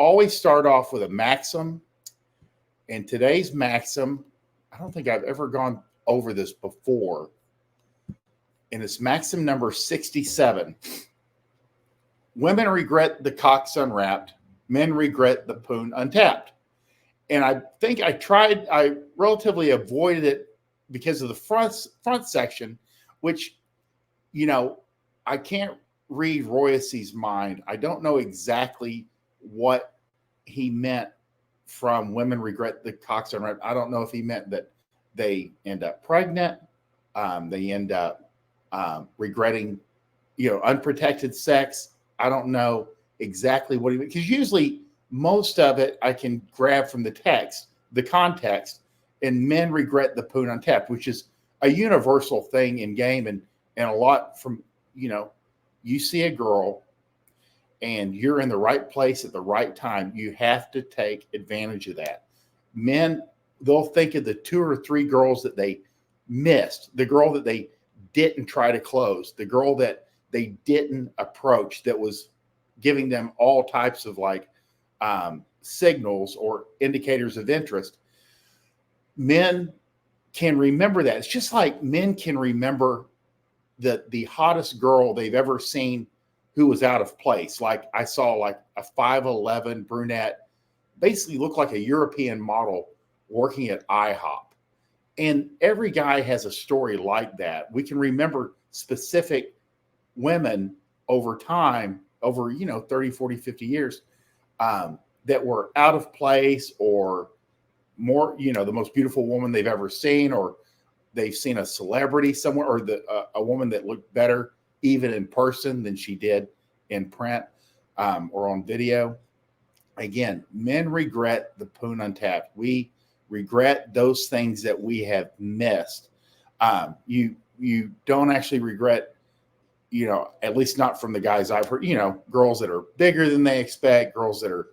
always start off with a Maxim. And today's Maxim, I don't think I've ever gone over this before. And it's Maxim number 67. Women regret the cocks unwrapped. Men regret the poon untapped. And I think I relatively avoided it because of the front section, which, I can't read Royce's mind. I don't know exactly what he meant from women regret the cocks unwrapped. I don't know if he meant that they end up pregnant. They end up regretting, unprotected sex. I don't know exactly what he meant, because usually most of it I can grab from the text, the context, and men regret the poon untapped, which is a universal thing in game. And a lot from, you see a girl and you're in the right place at the right time. You have to take advantage of that. Men, they'll think of the 2 or 3 girls that they missed, the girl that they didn't try to close, the girl that they didn't approach, that was giving them all types of signals or indicators of interest. Men can remember that. It's just like men can remember the hottest girl they've ever seen who was out of place. Like I saw a 5'11" brunette, basically looked like a European model working at IHOP. And every guy has a story like that. We can remember specific women over time, over 30, 40, 50 years, that were out of place, or more, the most beautiful woman they've ever seen, or they've seen a celebrity somewhere, or a woman that looked better even in person than she did in print, or on video. Again, men regret the poon untapped. We regret those things that we have missed. You don't actually regret, at least not from the guys I've heard, girls that are bigger than they expect, girls that are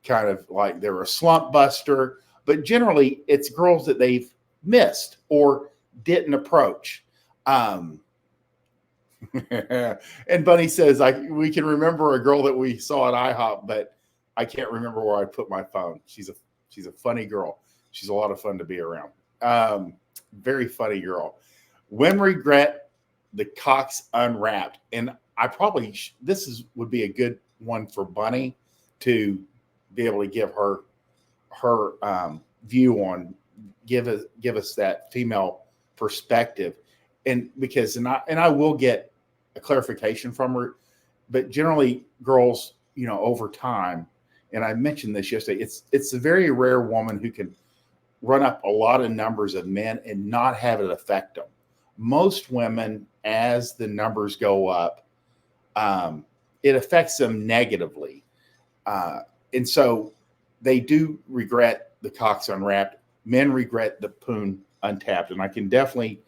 kind of like they're a slump buster, but generally it's girls that they've missed or didn't approach. And Bunny says, we can remember a girl that we saw at IHOP, but I can't remember where I put my phone. She's a funny girl. She's a lot of fun to be around. Very funny girl. When regret the cocks unwrapped. And I probably, would be a good one for Bunny to be able to give her view on, give us that female perspective. And because, I will get a clarification from her, but generally girls, over time, and I mentioned this yesterday, it's a very rare woman who can run up a lot of numbers of men and not have it affect them. Most women, as the numbers go up, it affects them negatively. And so they do regret the cocks unwrapped. Men regret the poon untapped. And I can definitely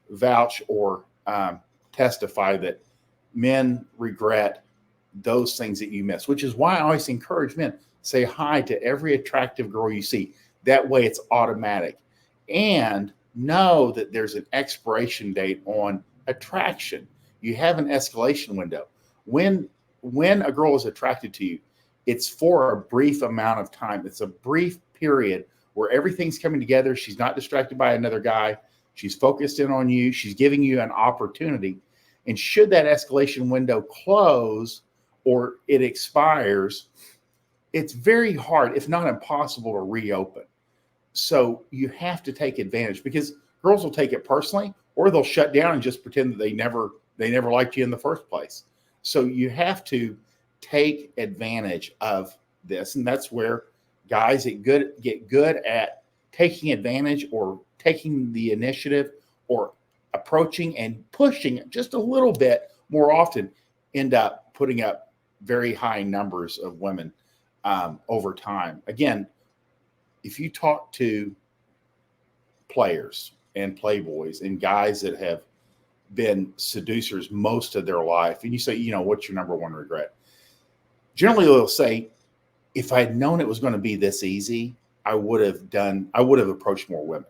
vouch or testify that men regret those things that you miss, which is why I always encourage men, say hi to every attractive girl you see. That way it's automatic. And know that there's an expiration date on attraction. You have an escalation window. When a girl is attracted to you, it's for a brief amount of time. It's a brief period where everything's coming together. She's not distracted by another guy. She's focused in on you. She's giving you an opportunity. And should that escalation window close or it expires, it's very hard, if not impossible, to reopen. So you have to take advantage, because girls will take it personally, or they'll shut down and just pretend that they never liked you in the first place. So you have to take advantage of this. And that's where guys get good at taking advantage, or taking the initiative, or approaching and pushing just a little bit more often, end up putting up very high numbers of women over time. Again, if you talk to players and playboys and guys that have been seducers most of their life, and you say, what's your number one regret? Generally, they'll say, if I had known it was going to be this easy, I would have approached more women.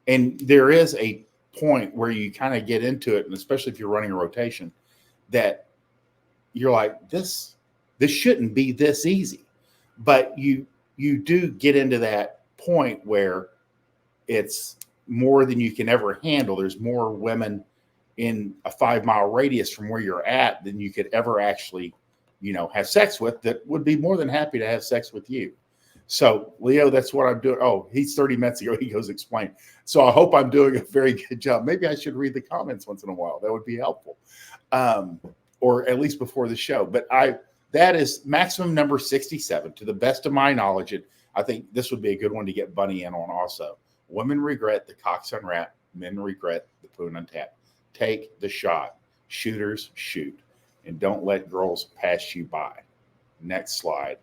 And there is a point where you kind of get into it, and especially if you're running a rotation, that you're like, this shouldn't be this easy. But you do get into that point where it's more than you can ever handle. There's more women in a 5 mile radius from where you're at than you could ever actually, have sex with, that would be more than happy to have sex with you. So, Leo, that's what I'm doing. Oh, he's 30 minutes ago. He goes, explain. So I hope I'm doing a very good job. Maybe I should read the comments once in a while. That would be helpful. Or at least before the show. But that is Maximum number 67. To the best of my knowledge, I think this would be a good one to get Bunny in on also. Women regret the cocks unwrapped. Men regret the Poon Untapped. Take the shot. Shooters shoot. And don't let girls pass you by. Next slide.